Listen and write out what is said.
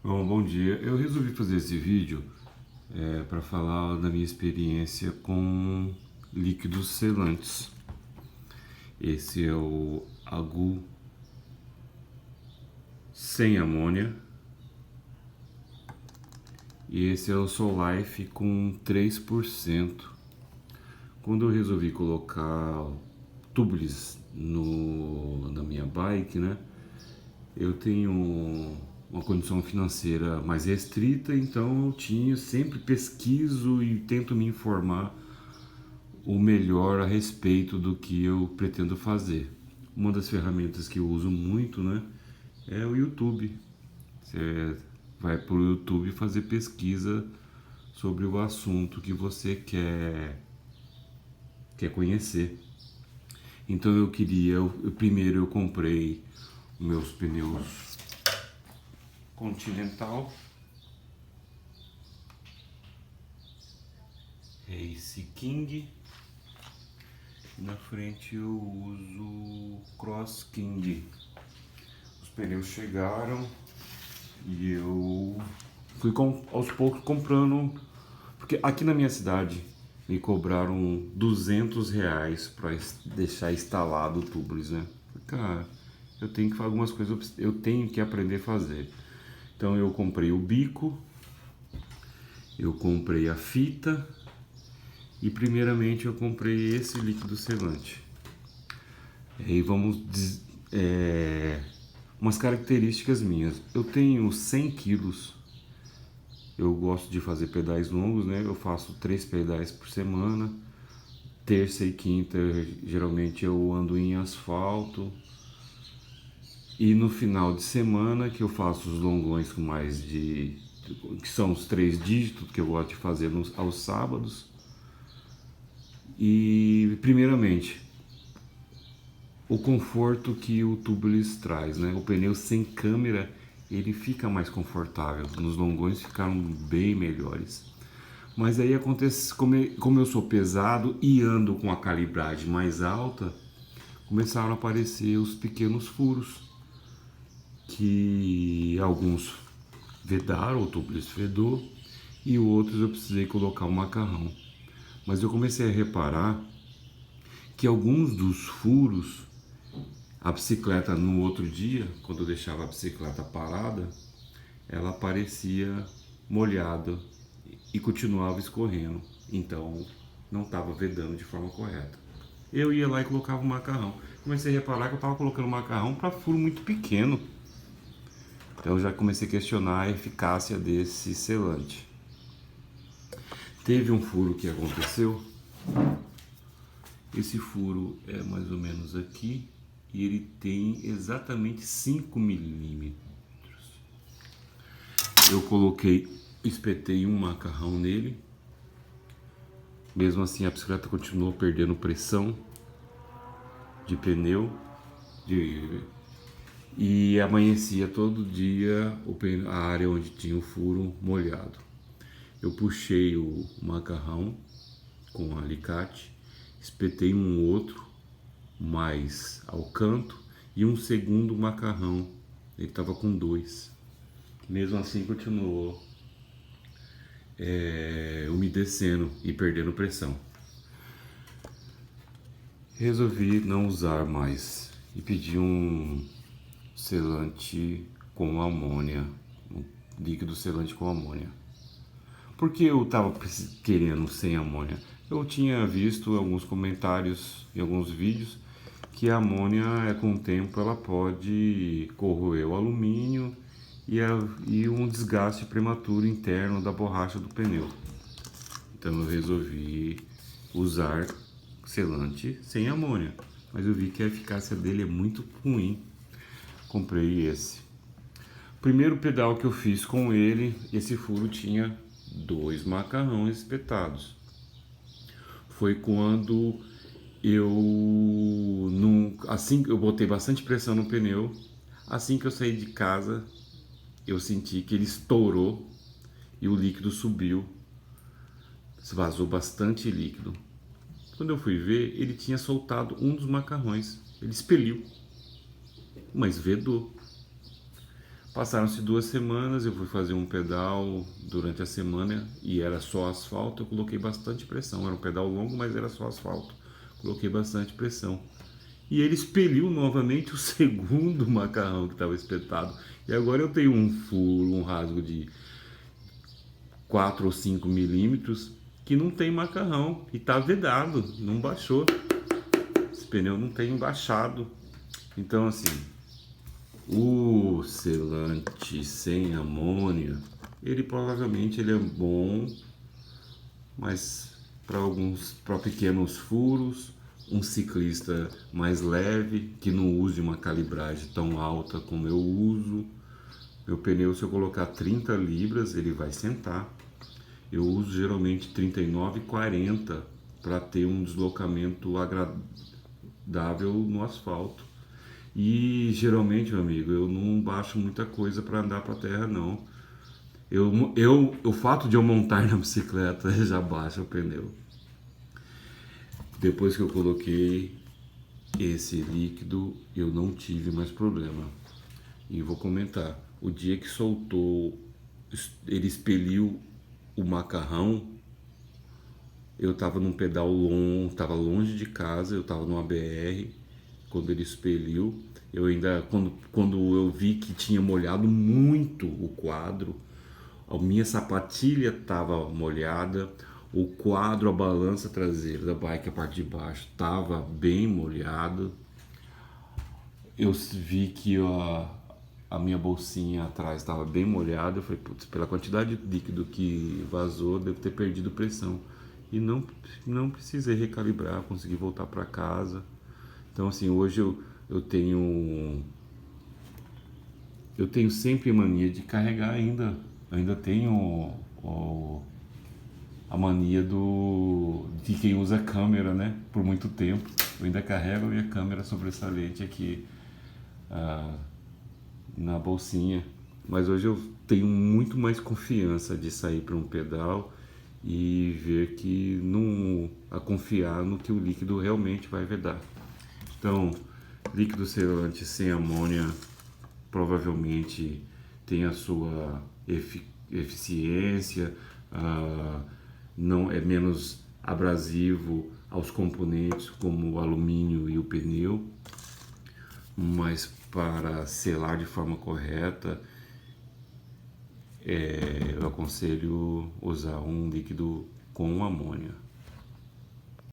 Bom dia. Eu resolvi fazer esse vídeo para falar da minha experiência com líquidos selantes. Esse é o Agu sem amônia e esse é o Soul Life com 3%. Quando eu resolvi colocar tubulars na minha bike, né? Eu tenho uma condição financeira mais restrita, então eu sempre pesquiso e tento me informar o melhor a respeito do que eu pretendo fazer. Uma das ferramentas que eu uso muito, né, é o YouTube. Você vai para o YouTube fazer pesquisa sobre o assunto que você quer conhecer. Então primeiro eu comprei meus pneus Continental Race King. Na frente eu uso Cross King. Os pneus chegaram e eu fui aos poucos comprando, porque aqui na minha cidade me cobraram R$ 200 para deixar instalado o tubulars, né? Cara, eu tenho que fazer algumas coisas, eu tenho que aprender a fazer. Então eu comprei o bico, eu comprei a fita e primeiramente eu comprei esse líquido selante. E umas características minhas. Eu tenho 100 quilos. Eu gosto de fazer pedais longos, né? Eu faço 3 pedais por semana. Terça e quinta, geralmente eu ando em asfalto. E no final de semana, que eu faço os longões que são os 3 dígitos, que eu gosto de fazer aos sábados. E, primeiramente, o conforto que o tubulars traz, né? O pneu sem câmera, ele fica mais confortável. Nos longões ficaram bem melhores. Mas aí acontece, como eu sou pesado e ando com a calibragem mais alta, começaram a aparecer os pequenos furos, que alguns vedaram, o tubulars vedou, e outros eu precisei colocar um macarrão. Mas eu comecei a reparar que alguns dos furos, a bicicleta no outro dia, quando eu deixava a bicicleta parada, ela parecia molhada e continuava escorrendo. Então não estava vedando de forma correta. Eu ia lá e colocava o macarrão. Comecei a reparar que eu estava colocando macarrão para furo muito pequeno. Então eu já comecei a questionar a eficácia desse selante. Teve um furo que aconteceu. Esse furo é mais ou menos aqui e ele tem exatamente 5 milímetros. Eu espetei um macarrão nele. Mesmo assim a bicicleta continuou perdendo pressão de pneu e amanhecia todo dia a área onde tinha o furo molhado. Eu puxei o macarrão com um alicate, espetei um outro mais ao canto e um segundo macarrão. Ele estava com 2. Mesmo assim continuou umedecendo e perdendo pressão. Resolvi não usar mais e pedi um selante com amônia, um líquido selante com amônia. Por que eu estava querendo sem amônia? Eu tinha visto alguns comentários e alguns vídeos que a amônia, com o tempo, ela pode corroer o alumínio e um desgaste prematuro interno da borracha do pneu. Então eu resolvi usar selante sem amônia, mas eu vi que a eficácia dele é muito ruim. Comprei esse. Primeiro pedal que eu fiz com ele, esse furo tinha 2 macarrões espetados. Foi quando assim que eu botei bastante pressão no pneu, assim que eu saí de casa, eu senti que ele estourou e o líquido subiu, vazou bastante líquido. Quando eu fui ver, ele tinha soltado um dos macarrões, ele expeliu, mas vedou. Passaram-se 2 semanas, eu fui fazer um pedal durante a semana e era só asfalto, eu coloquei bastante pressão. Era um pedal longo, mas era só asfalto. Coloquei bastante pressão. E ele expeliu novamente o segundo macarrão que estava espetado. E agora eu tenho um furo, um rasgo de 4 ou 5 milímetros que não tem macarrão e está vedado, não baixou. Esse pneu não tem baixado. Então assim, o selante sem amônia, ele provavelmente ele é bom, mas para pequenos furos, um ciclista mais leve, que não use uma calibragem tão alta como eu uso. Meu pneu, se eu colocar 30 libras, ele vai sentar. Eu uso geralmente 39 e 40 para ter um deslocamento agradável no asfalto. E geralmente, meu amigo, eu não baixo muita coisa para andar para terra, não. O fato de eu montar na bicicleta já baixa o pneu. Depois que eu coloquei esse líquido, eu não tive mais problema. E vou comentar, o dia que soltou, ele expeliu o macarrão, eu estava num pedal longo, estava longe de casa, eu estava numa BR, quando ele expeliu, eu ainda, quando eu vi que tinha molhado muito o quadro, a minha sapatilha estava molhada, o quadro, a balança traseira da bike, a parte de baixo, estava bem molhado. Eu vi que a minha bolsinha atrás estava bem molhada. Eu falei, putz, pela quantidade de líquido que vazou, devo ter perdido pressão. E não precisei recalibrar, consegui voltar para casa. Então assim, hoje eu tenho sempre mania de carregar ainda. Eu ainda tenho a mania de quem usa câmera, né? Por muito tempo. Eu ainda carrego a minha câmera sobressalente aqui na bolsinha. Mas hoje eu tenho muito mais confiança de sair para um pedal e ver que não a confiar no que o líquido realmente vai vedar. Então, líquido selante sem amônia provavelmente tem a sua eficiência, não é menos abrasivo aos componentes como o alumínio e o pneu, mas para selar de forma correta, eu aconselho usar um líquido com amônia.